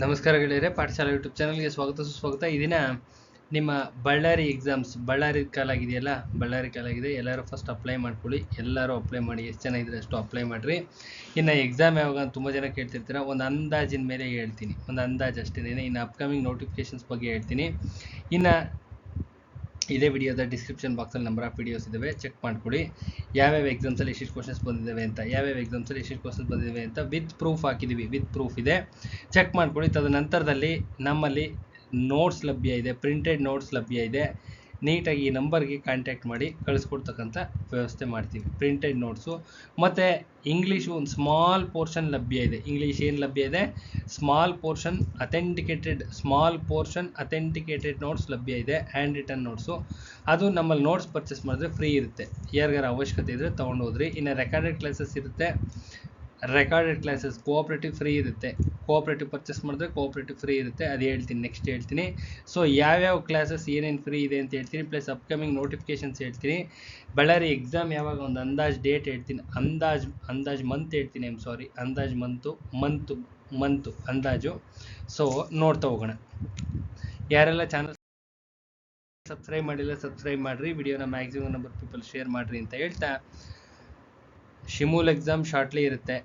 ನಮಸ್ಕಾರ ಗೆಳೆಯರೆ, ಪಾಠಶಾಲೆ ಯೂಟ್ಯೂಬ್ ಚಾನಲ್ಗೆ ಸ್ವಾಗತ ಸುಸ್ವಾಗತ. ಈ ದಿನ ನಿಮ್ಮ ಬಳ್ಳಾರಿ ಎಕ್ಸಾಮ್ಸ್, ಬಳ್ಳಾರಿ ಕಾಲಾಗಿದೆಯಲ್ಲ, ಬಳ್ಳಾರಿ ಕಾಲಾಗಿದೆ. ಎಲ್ಲರೂ ಫಸ್ಟ್ ಅಪ್ಲೈ ಮಾಡ್ಕೊಳ್ಳಿ. ಎಲ್ಲರೂ ಅಪ್ಲೈ ಮಾಡಿ, ಎಷ್ಟು ಜನ ಇದ್ರೆ ಅಷ್ಟು ಅಪ್ಲೈ ಮಾಡಿರಿ. ಇನ್ನು ಎಕ್ಸಾಮ್ ಯಾವಾಗ ಅಂತ ತುಂಬ ಜನ ಕೇಳ್ತಿರ್ತೀರ. ಒಂದು ಅಂದಾಜಿನ ಮೇಲೆ ಹೇಳ್ತೀನಿ, ಒಂದು ಅಂದಾಜು ಅಷ್ಟೇ. ಇನ್ನು ಅಪ್ಕಮಿಂಗ್ ನೋಟಿಫಿಕೇಶನ್ಸ್ ಬಗ್ಗೆ ಹೇಳ್ತೀನಿ. ಇನ್ನು ಇದೇ ವಿಡಿಯೋದ ಡಿಸ್ಕ್ರಿಪ್ಷನ್ ಬಾಕ್ಸಲ್ಲಿ ನಂಬರ್ ಆಫ್ ವಿಡಿಯೋಸ್ ಇದ್ದಾವೆ, ಚೆಕ್ ಮಾಡ್ಕೊಳ್ಳಿ. ಯಾವ್ಯಾವ ಎಕ್ಸಾಮ್ಸಲ್ಲಿ ಎಷ್ಟಿಷ್ಟು ಕ್ವಶನ್ಸ್ ಬಂದಿದ್ದಾವೆ ಅಂತ, ಯಾವ್ಯಾವ ಎಕ್ಸಾಮ್ಸಲ್ಲಿ ಎಷ್ಟಿಷ್ಟು ಕ್ವಶನ್ಸ್ ಬಂದಿದ್ದಾವೆ ಅಂತ ವಿತ್ ಪ್ರೂಫ್ ಹಾಕಿದ್ದೀವಿ, ವಿತ್ ಪ್ರೂಫ್ ಇದೆ, ಚೆಕ್ ಮಾಡ್ಕೊಳ್ಳಿ. ತದನಂತರದಲ್ಲಿ ನಮ್ಮಲ್ಲಿ ನೋಟ್ಸ್ ಲಭ್ಯ ಇದೆ, ಪ್ರಿಂಟೆಡ್ ನೋಟ್ಸ್ ಲಭ್ಯ ಇದೆ. ನೀಟಾಗಿ ಈ ನಂಬರ್ಗೆ ಕಾಂಟ್ಯಾಕ್ಟ್ ಮಾಡಿ ಕಳಿಸ್ಕೊಡ್ತಕ್ಕಂಥ ವ್ಯವಸ್ಥೆ ಮಾಡ್ತೀವಿ. ಪ್ರಿಂಟೆಡ್ ನೋಟ್ಸು ಮತ್ತು ಇಂಗ್ಲೀಷು ಒಂದು ಸ್ಮಾಲ್ ಪೋರ್ಷನ್ ಲಭ್ಯ ಇದೆ. ಇಂಗ್ಲೀಷ್ ಏನು ಲಭ್ಯ ಇದೆ? ಸ್ಮಾಲ್ ಪೋರ್ಷನ್ ಅಥೆಂಟಿಕೇಟೆಡ್ ನೋಟ್ಸ್ ಲಭ್ಯ ಇದೆ, ಹ್ಯಾಂಡ್ ರಿಟನ್ ನೋಟ್ಸು. ಅದು ನಮ್ಮಲ್ಲಿ ನೋಟ್ಸ್ ಪರ್ಚೇಸ್ ಮಾಡಿದ್ರೆ ಫ್ರೀ ಇರುತ್ತೆ. ಯಾರಿಗಾರ ಅವಶ್ಯಕತೆ ಇದ್ದರೆ ತೊಗೊಂಡು ಹೋದ್ರಿ. ಇನ್ನು ರೆಕಾರ್ಡೆಡ್ ಕ್ಲಾಸಸ್ ಇರುತ್ತೆ, ರೆಕಾರ್ಡೆಡ್ ಕ್ಲಾಸಸ್ ಕೋಆಪ್ರೇಟಿವ್ ಫ್ರೀ ಇರುತ್ತೆ. ಕೋಆಪ್ರೇಟಿವ್ ಪರ್ಚೇಸ್ ಮಾಡಿದ್ರೆ ಕೋಆಪ್ರೇಟಿವ್ ಫ್ರೀ ಇರುತ್ತೆ. ಅದು ಹೇಳ್ತೀನಿ, ನೆಕ್ಸ್ಟ್ ಹೇಳ್ತೀನಿ. ಸೊ ಯಾವ್ಯಾವ ಕ್ಲಾಸಸ್ ಏನೇನು ಫ್ರೀ ಇದೆ ಅಂತ ಹೇಳ್ತೀನಿ, ಪ್ಲಸ್ ಅಪ್ಕಮಿಂಗ್ ನೋಟಿಫಿಕೇಶನ್ಸ್ ಹೇಳ್ತೀನಿ. ಬಳ್ಳಾರಿ ಎಕ್ಸಾಮ್ ಯಾವಾಗ ಒಂದು ಅಂದಾಜು ಡೇಟ್ ಹೇಳ್ತೀನಿ, ಅಂದಾಜು ಮಂತ್ ಹೇಳ್ತೀನಿ. ಅಂದಾಜು ಮಂತು ಅಂದಾಜು. ಸೊ ನೋಡ್ತಾ ಹೋಗೋಣ. ಯಾರೆಲ್ಲ ಚಾನಲ್ ಸಬ್ಸ್ಕ್ರೈಬ್ ಮಾಡಿಲ್ಲ ಸಬ್ಸ್ಕ್ರೈಬ್ ಮಾಡಿರಿ, ವಿಡಿಯೋನ ಮ್ಯಾಕ್ಸಿಮಮ್ ನಂಬರ್ ಪೀಪಲ್ ಶೇರ್ ಮಾಡಿರಿ ಅಂತ ಹೇಳ್ತಾ, ಶಿಮೂಲ್ ಎಕ್ಸಾಮ್ ಶಾರ್ಟ್ಲಿ ಇರುತ್ತೆ,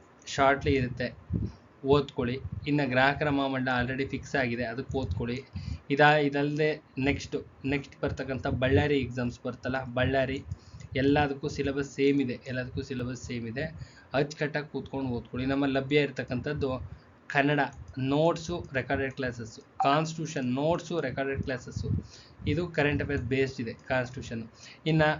ಓದ್ಕೊಳ್ಳಿ. ಇನ್ನು ಗ್ರಾಹಕರ ಮಾಮಂಡ ಆಲ್ರೆಡಿ ಫಿಕ್ಸ್ ಆಗಿದೆ, ಅದಕ್ಕೆ ಓದ್ಕೊಳ್ಳಿ. ಇದಲ್ಲದೆ ನೆಕ್ಸ್ಟ್ ಬರ್ತಕ್ಕಂಥ ಬಳ್ಳಾರಿ ಎಕ್ಸಾಮ್ಸ್ ಬರ್ತಲ್ಲ, ಬಳ್ಳಾರಿ ಎಲ್ಲದಕ್ಕೂ ಸಿಲೆಬಸ್ ಸೇಮ್ ಇದೆ. ಅಚ್ಚುಕಟ್ಟಾಗಿ ಕೂತ್ಕೊಂಡು ಓದ್ಕೊಳ್ಳಿ. ನಮ್ಮಲ್ಲಿ ಲಭ್ಯ ಇರತಕ್ಕಂಥದ್ದು Kannada notes, recorded classes, constitution notes, recorded classes. ಇದು ಕರೆಂಟ್ ಅಫೇರ್ಸ್ ಬೇಸ್ಡ್ ಇದೆ ಕಾನ್ಸ್ಟಿಟ್ಯೂಷನ್. ಇನ್ನು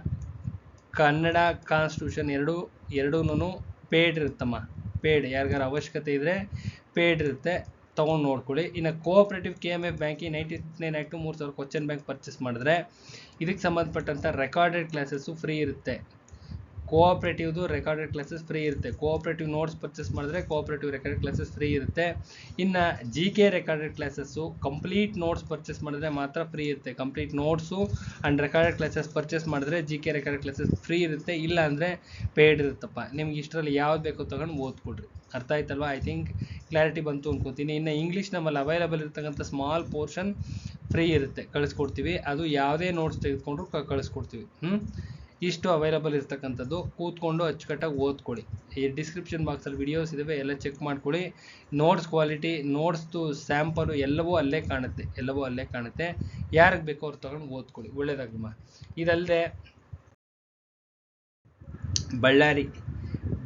ಕನ್ನಡ ಕಾನ್ಸ್ಟಿಟ್ಯೂಷನ್ ಎರಡೂ ಪೇಡ್ ಇರುತ್ತಮ್ಮ. ಪೇಡ್ ಯಾರಿಗಾರ ಅವಶ್ಯಕತೆ ಇದ್ದರೆ ಪೇಡ್ ಇರುತ್ತೆ, ತೊಗೊಂಡು ನೋಡ್ಕೊಳ್ಳಿ. ಇನ್ನು cooperative KMF banking 99 act 3000 question bank purchase ಮಾಡಿದ್ರೆ ಇದಕ್ಕೆ ಸಂಬಂಧಪಟ್ಟಂಥ ರೆಕಾರ್ಡೆಡ್ ಕ್ಲಾಸಸ್ಸು ಫ್ರೀ ಇರುತ್ತೆ. ಕೋಆಪ್ರೇಟಿವ್ದು ರೆಕಾರ್ಡೆಡ್ ಕ್ಲಾಸಸ್ ಫ್ರೀ ಇರುತ್ತೆ. ಕೋಆಪ್ರೇಟಿವ್ ನೋಟ್ಸ್ ಪರ್ಚೇಸ್ ಮಾಡಿದ್ರೆ ಕೋಆಪ್ರೇಟಿವ್ ರೆಕಾರ್ಡೆಡ್ ಕ್ಲಾಸಸ್ ಫ್ರೀ ಇರುತ್ತೆ. ಇನ್ನು GK recorded classes complete notes purchase ಮಾಡಿದ್ರೆ ಮಾತ್ರ ಫ್ರೀ ಇರುತ್ತೆ. Complete notes and recorded classes purchase ಮಾಡಿದ್ರೆ GK ರೆಕಾರ್ಡೆಡ್ ಕ್ಲಾಸಸ್ ಫ್ರೀ ಇರುತ್ತೆ. ಇಲ್ಲ ಅಂದರೆ ಪೇಯ್ಡ್ ಇರುತ್ತಪ್ಪ. ನಿಮ್ಗೆ ಇಷ್ಟರಲ್ಲಿ ಯಾವ್ದು ಬೇಕೋ ತೊಗೊಂಡು ಓದ್ಕೊಡ್ರಿ. ಅರ್ಥ ಆಯ್ತಲ್ವ? ಐ ಥಿಂಕ್ ಕ್ಲಾರಿಟಿ ಬಂತು ಅನ್ಕೋತೀನಿ. ಇನ್ನು ಇಂಗ್ಲೀಷ್ ನಮ್ಮಲ್ಲಿ ಅವೈಲಬಲ್ ಇರ್ತಕ್ಕಂಥ ಸ್ಮಾಲ್ ಪೋರ್ಷನ್ ಫ್ರೀ ಇರುತ್ತೆ, ಕಳಿಸ್ಕೊಡ್ತೀವಿ. ಅದು ಯಾವುದೇ ನೋಟ್ಸ್ ತೆಗೆದುಕೊಂಡ್ರು ಕಳಿಸ್ಕೊಡ್ತೀವಿ. ಇಷ್ಟು ಅವೈಲಬಲ್ ಇರ್ತಕ್ಕಂಥದ್ದು. ಕೂತ್ಕೊಂಡು ಅಚ್ಚುಕಟ್ಟಾಗಿ ಓದ್ಕೊಳ್ಳಿ. ಈ ಡಿಸ್ಕ್ರಿಪ್ಷನ್ ಬಾಕ್ಸಲ್ಲಿ ವಿಡಿಯೋಸ್ ಇದ್ದಾವೆ, ಎಲ್ಲ ಚೆಕ್ ಮಾಡ್ಕೊಳ್ಳಿ. ನೋಟ್ಸ್ ಕ್ವಾಲಿಟಿ, ನೋಟ್ಸ್ದು ಸ್ಯಾಂಪಲು ಎಲ್ಲವೂ ಅಲ್ಲೇ ಕಾಣುತ್ತೆ. ಯಾರಿಗೆ ಬೇಕೋ ಅವ್ರು ತೊಗೊಂಡು ಓದ್ಕೊಳ್ಳಿ, ಒಳ್ಳೇದಾಗಮ್ಮ. ಇದಲ್ಲದೆ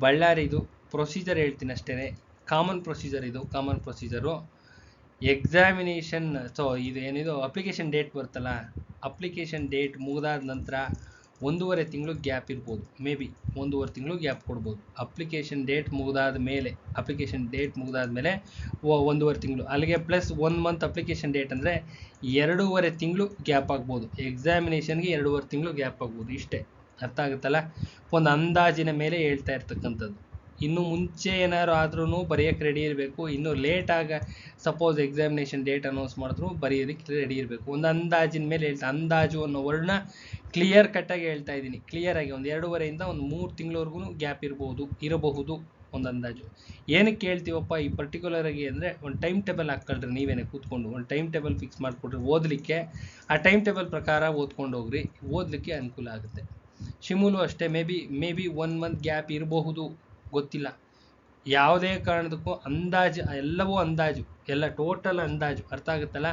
ಬಳ್ಳಾರಿದು ಪ್ರೊಸೀಜರ್ ಹೇಳ್ತೀನಿ ಅಷ್ಟೇ. Common procedure examination. ಸೊ ಇದು ಏನಿದು ಅಪ್ಲಿಕೇಶನ್ ಡೇಟ್ ಬರುತ್ತಲ್ಲ, ಅಪ್ಲಿಕೇಶನ್ ಡೇಟ್ ಮುಗಿದಾದ ನಂತರ 1.5 ತಿಂಗಳು ಗ್ಯಾಪ್ ಇರ್ಬೋದು, ಮೇ ಬಿ 1.5 ತಿಂಗಳು ಗ್ಯಾಪ್ ಕೊಡ್ಬೋದು. ಅಪ್ಲಿಕೇಶನ್ ಡೇಟ್ ಮುಗಿದಾದ ಮೇಲೆ 1.5 ತಿಂಗಳು, ಅಲ್ಲಿಗೆ ಪ್ಲಸ್ 1 ಮಂತ್ ಅಪ್ಲಿಕೇಶನ್ ಡೇಟ್ ಅಂದರೆ 2.5 ತಿಂಗಳು ಗ್ಯಾಪ್ ಆಗ್ಬೋದು. ಎಕ್ಸಾಮಿನೇಷನ್ಗೆ 2.5 ತಿಂಗಳು ಗ್ಯಾಪ್ ಆಗ್ಬೋದು. ಇಷ್ಟೇ, ಅರ್ಥ ಆಗುತ್ತಲ್ಲ? ಒಂದು ಅಂದಾಜಿನ ಮೇಲೆ ಹೇಳ್ತಾ ಇರ್ತಕ್ಕಂಥದ್ದು. ಇನ್ನು ಮುಂಚೆ ಏನಾದ್ರು ಆದ್ರೂ ಬರೆಯೋಕ್ಕೆ ರೆಡಿ ಇರಬೇಕು. ಇನ್ನು ಲೇಟಾಗ ಸಪೋಸ್ ಎಕ್ಸಾಮಿನೇಷನ್ ಡೇಟ್ ಅನೌನ್ಸ್ ಮಾಡಿದ್ರು ಬರೆಯೋದಕ್ಕೆ ರೆಡಿ ಇರಬೇಕು. ಒಂದು ಅಂದಾಜಿನ ಮೇಲೆ ಅಂದಾಜು ಅನ್ನೋ ವರ್ಡ್ನ ಕ್ಲಿಯರ್ ಕಟ್ಟಾಗಿ ಹೇಳ್ತಾ ಇದ್ದೀನಿ. ಕ್ಲಿಯರಾಗಿ ಒಂದು 2.5ರಿಂದ 3 ತಿಂಗಳವರೆಗೂ ಗ್ಯಾಪ್ ಇರಬಹುದು ಒಂದು ಅಂದಾಜು. ಏನಕ್ಕೆ ಹೇಳ್ತೀವಪ್ಪ ಈ ಪರ್ಟಿಕ್ಯುಲರಾಗಿ ಅಂದರೆ, ಒಂದು ಟೈಮ್ ಟೇಬಲ್ ಹಾಕ್ಕೊಳ್ರಿ. ನೀವೇನೆ ಕೂತ್ಕೊಂಡು ಒಂದು ಟೈಮ್ ಟೇಬಲ್ ಫಿಕ್ಸ್ ಮಾಡಿಕೊಡ್ರಿ ಓದಲಿಕ್ಕೆ. ಆ ಟೈಮ್ ಟೇಬಲ್ ಪ್ರಕಾರ ಓದ್ಕೊಂಡು ಹೋಗ್ರಿ, ಓದಲಿಕ್ಕೆ ಅನುಕೂಲ ಆಗುತ್ತೆ. ಶಿಮೂಲು ಅಷ್ಟೇ, ಮೇ ಬಿ 1 ಮಂತ್ ಗ್ಯಾಪ್ ಇರಬಹುದು, ಗೊತ್ತಿಲ್ಲ. ಯಾವುದೇ ಕಾರಣದಕ್ಕೂ ಎಲ್ಲವೂ ಅಂದಾಜು, ಎಲ್ಲ ಟೋಟಲ್ ಅಂದಾಜು. ಅರ್ಥ ಆಗುತ್ತಲ್ಲ?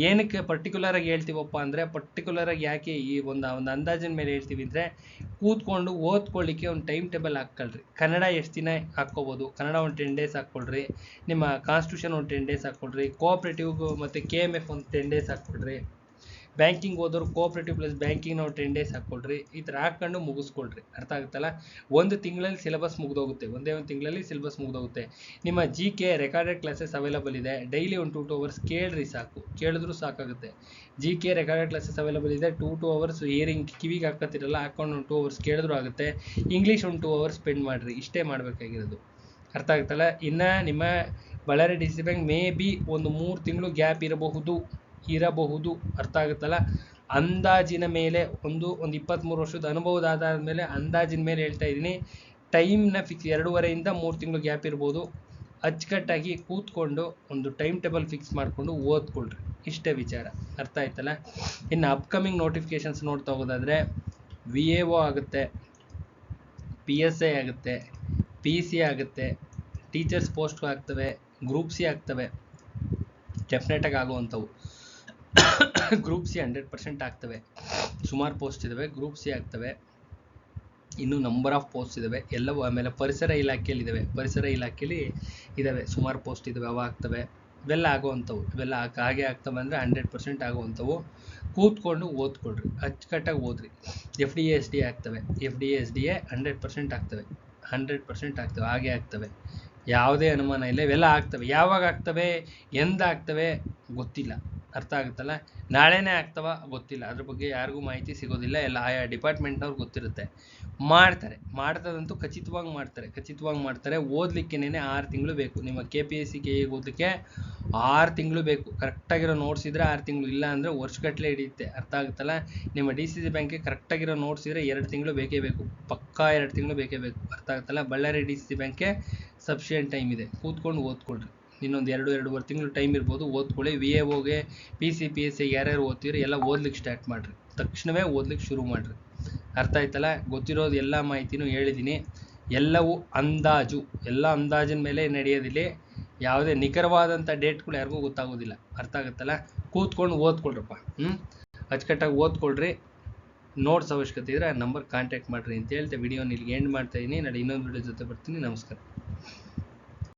ಏನಕ್ಕೆ ಪರ್ಟಿಕ್ಯುಲರಾಗಿ ಹೇಳ್ತೀವಪ್ಪ ಅಂದರೆ, ಪರ್ಟಿಕ್ಯುಲರಾಗಿ ಯಾಕೆ ಈ ಒಂದು ಅಂದಾಜಿನ ಮೇಲೆ ಹೇಳ್ತೀವಿ ಅಂದರೆ, ಕೂತ್ಕೊಂಡು ಓದ್ಕೊಳ್ಳಿಕ್ಕೆ ಒಂದು ಟೈಮ್ ಟೇಬಲ್ ಹಾಕ್ಕೊಳ್ರಿ. ಕನ್ನಡ ಎಷ್ಟು ದಿನ ಹಾಕ್ಕೋಬೋದು? ಕನ್ನಡ ಒಂದು 10 ಡೇಸ್ ಹಾಕ್ಕೊಳ್ರಿ. ನಿಮ್ಮ ಕಾನ್ಸ್ಟಿಟ್ಯೂಷನ್ ಒಂದು 10 ಡೇಸ್ ಹಾಕ್ಕೊಳ್ರಿ. ಕೋಆಪ್ರೇಟಿವ್ಗೂ ಮತ್ತು KMF ಒಂದು 10 ಡೇಸ್ ಹಾಕ್ಕೊಳ್ರಿ. ಬ್ಯಾಂಕಿಂಗ್ ಹೋದವ್ರು ಕೋಆಪ್ರೇಟಿವ್ ಪ್ಲಸ್ ಬ್ಯಾಂಕಿಂಗ್ ನಾವು 10 ಡೇಸ್ ಹಾಕ್ಕೊಳ್ರಿ. ಈ ಥರ ಹಾಕ್ಕೊಂಡು ಮುಗಿಸ್ಕೊಳ್ರಿ. ಅರ್ಥ ಆಗುತ್ತಲ್ಲ? ಒಂದು ತಿಂಗಳಲ್ಲಿ ಸಿಲೆಬಸ್ ಮುಗಿದೋಗುತ್ತೆ. ಒಂದೇ ಒಂದು ತಿಂಗಳಲ್ಲಿ ಸಿಲೆಬಸ್ ಮುಗಿದೋಗುತ್ತೆ. ನಿಮ್ಮ GK ರೆಕಾರ್ಡೆಡ್ ಕ್ಲಾಸಸ್ ಅವೈಲಬಲ್ ಇದೆ. ಡೈಲಿ ಒಂದು 2 ಅವರ್ಸ್ ಕೇಳ್ರಿ, ಕೇಳಿದ್ರೂ ಸಾಕಾಗುತ್ತೆ. GK ರೆಕಾರ್ಡೆಡ್ ಕ್ಲಾಸಸ್ ಅವೈಲಬಲ್ ಇದೆ. 2 ಅವರ್ಸ್ ಹಿಯರಿಂಗ್ ಕಿವಿಗೆ ಹಾಕೋತಿರಲ್ಲ, ಹಾಕೊಂಡು ಒಂದು 2 ಅವರ್ಸ್ ಕೇಳಿದ್ರೂ ಆಗುತ್ತೆ. ಇಂಗ್ಲೀಷ್ ಒಂದು 2 ಅವರ್ಸ್ ಸ್ಪೆಂಡ್ ಮಾಡಿರಿ. ಇಷ್ಟೇ ಮಾಡಬೇಕಾಗಿರೋದು. ಅರ್ಥ ಆಗುತ್ತಲ್ಲ? ಇನ್ನು ನಿಮ್ಮ Ballari DCC bank may be ಒಂದು 3 ತಿಂಗಳು ಗ್ಯಾಪ್ ಇರಬಹುದು. ಅರ್ಥ ಆಗುತ್ತಲ್ಲ? ಅಂದಾಜಿನ ಮೇಲೆ ಒಂದು 23 ವರ್ಷದ ಅನುಭವದ ಆಧಾರದ ಮೇಲೆ ಅಂದಾಜಿನ ಮೇಲೆ ಹೇಳ್ತಾ ಇದ್ದೀನಿ. ಟೈಮ್ನ ಫಿಕ್ಸ್ 2.5ರಿಂದ 3 ತಿಂಗಳು ಗ್ಯಾಪ್ ಇರ್ಬೋದು. ಅಚ್ಚುಕಟ್ಟಾಗಿ ಕೂತ್ಕೊಂಡು ಒಂದು ಟೈಮ್ ಟೇಬಲ್ ಫಿಕ್ಸ್ ಮಾಡಿಕೊಂಡು ಓದ್ಕೊಳ್ರಿ. ಇಷ್ಟೇ ವಿಚಾರ, ಅರ್ಥ ಆಯ್ತಲ್ಲ. ಇನ್ನು ಅಪ್ಕಮಿಂಗ್ ನೋಟಿಫಿಕೇಶನ್ಸ್ ನೋಡ್ತಾ ಹೋಗೋದಾದರೆ VAO ಆಗುತ್ತೆ, PSI ಆಗುತ್ತೆ, PC ಆಗುತ್ತೆ, ಟೀಚರ್ಸ್ ಪೋಸ್ಟ್ ಆಗ್ತವೆ, ಗ್ರೂಪ್ C ಆಗ್ತವೆ, ಡೆಫಿನೆಟಾಗಿ ಆಗುವಂಥವು. ಗ್ರೂಪ್ C 100% ಆಗ್ತವೆ, ಸುಮಾರು ಪೋಸ್ಟ್ ಇದ್ದಾವೆ. ಗ್ರೂಪ್ C ಆಗ್ತವೆ, ಇನ್ನೂ ನಂಬರ್ ಆಫ್ ಪೋಸ್ಟ್ ಇದ್ದಾವೆ ಎಲ್ಲವೂ. ಆಮೇಲೆ ಪರಿಸರ ಇಲಾಖೆಯಲ್ಲಿ ಇದ್ದಾವೆ, ಪರಿಸರ ಇಲಾಖೆಯಲ್ಲಿ ಇದ್ದಾವೆ ಸುಮಾರು ಪೋಸ್ಟ್ ಇದ್ದಾವೆ, ಅವು ಆಗ್ತವೆ. ಇವೆಲ್ಲ ಆಗುವಂಥವು, ಇವೆಲ್ಲ ಹಾಗೆ ಆಗ್ತವೆ ಅಂದರೆ 100% ಆಗುವಂಥವು. ಕೂತ್ಕೊಂಡು ಓದ್ಕೊಳ್ರಿ, ಅಚ್ಚುಕಟ್ಟಾಗಿ ಓದ್ರಿ. FDA SDA ಆಗ್ತವೆ, FDA SDA 100% ಆಗ್ತವೆ, 100% ಆಗ್ತವೆ, ಹಾಗೆ ಆಗ್ತವೆ, ಯಾವುದೇ ಅನುಮಾನ ಇಲ್ಲ. ಇವೆಲ್ಲ ಆಗ್ತವೆ. ಯಾವಾಗ ಆಗ್ತವೆ, ಎಂದಾಗ್ತವೆ ಗೊತ್ತಿಲ್ಲ, ಅರ್ಥ ಆಗುತ್ತಲ್ಲ. ನಾಳೆನೇ ಆಗ್ತವ ಗೊತ್ತಿಲ್ಲ, ಅದ್ರ ಬಗ್ಗೆ ಯಾರಿಗೂ ಮಾಹಿತಿ ಸಿಗೋದಿಲ್ಲ. ಎಲ್ಲ ಆಯಾ ಡಿಪಾರ್ಟ್ಮೆಂಟ್ನವ್ರು ಗೊತ್ತಿರುತ್ತೆ, ಮಾಡ್ತಾರೆ. ಮಾಡ್ತದಂತೂ ಖಚಿತವಾಗಿ ಮಾಡ್ತಾರೆ. ಓದಲಿಕ್ಕೇನೆ 6 ತಿಂಗಳು ಬೇಕು. ನಿಮ್ಮ KPSC KE ಓದಲಿಕ್ಕೆ 6 ತಿಂಗಳು ಬೇಕು. ಕರೆಕ್ಟಾಗಿರೋ ನೋಟ್ಸ್ ಇದ್ದರೆ 6 ತಿಂಗಳು, ಇಲ್ಲ ಅಂದರೆ ವರ್ಷಗಟ್ಟಲೆ ಹಿಡಿಯುತ್ತೆ, ಅರ್ಥ ಆಗುತ್ತಲ್ಲ. ನಿಮ್ಮ DCC ಬ್ಯಾಂಕ್ಗೆ ಕರೆಕ್ಟಾಗಿರೋ ನೋಟ್ಸ್ ಇದ್ದರೆ 2 ತಿಂಗಳು ಬೇಕೇ ಬೇಕು, ಪಕ್ಕಾ 2 ತಿಂಗಳು ಬೇಕೇ ಬೇಕು, ಅರ್ಥ ಆಗುತ್ತಲ್ಲ. ಬಳ್ಳಾರಿ DCC ಬ್ಯಾಂಕ್ಗೆ ಸಫಿಷಿಯೆಂಟ್ ಟೈಮ್ ಇದೆ, ಕೂತ್ಕೊಂಡು ಓದ್ಕೊಳ್ರಿ. ಇನ್ನೊಂದು 2-2.5 ತಿಂಗಳು ಟೈಮ್ ಇರ್ಬೋದು, ಓದ್ಕೊಳ್ಳಿ. VAOಗೆ PC PSI ಯಾರ್ಯಾರು ಓದ್ತೀರಿ ಎಲ್ಲ ಓದ್ಲಿಕ್ಕೆ ಸ್ಟಾರ್ಟ್ ಮಾಡಿರಿ, ತಕ್ಷಣವೇ ಓದ್ಲಿಕ್ಕೆ ಶುರು ಮಾಡಿರಿ, ಅರ್ಥ ಆಯ್ತಲ್ಲ. ಗೊತ್ತಿರೋದು ಎಲ್ಲ ಮಾಹಿತಿನೂ ಹೇಳಿದ್ದೀನಿ. ಎಲ್ಲವೂ ಅಂದಾಜು, ಎಲ್ಲ ಅಂದಾಜಿನ ಮೇಲೆ ನಡೆಯೋದಿಲ್ಲ. ಯಾವುದೇ ನಿಖರವಾದಂಥ ಡೇಟ್ಗಳು ಯಾರಿಗೂ ಗೊತ್ತಾಗೋದಿಲ್ಲ, ಅರ್ಥ ಆಗುತ್ತಲ್ಲ. ಕೂತ್ಕೊಂಡು ಓದ್ಕೊಳ್ರಪ್ಪ, ಅಚ್ಚುಕಟ್ಟಾಗಿ ಓದ್ಕೊಳ್ರಿ. ನೋಟ್ಸ್ ಅವಶ್ಯಕತೆ ಇದ್ದರೆ ಆ ನಂಬರ್ ಕಾಂಟ್ಯಾಕ್ಟ್ ಮಾಡಿರಿ ಅಂತ ಹೇಳ್ತಾ ವಿಡಿಯೋನ ಇಲ್ಲಿಗೆ ಎಂಡ್ ಮಾಡ್ತಾಯಿದ್ದೀನಿ. ನಾಳೆ ಇನ್ನೊಂದು ವಿಡಿಯೋ ಜೊತೆ ಬರ್ತೀನಿ. ನಮಸ್ಕಾರ.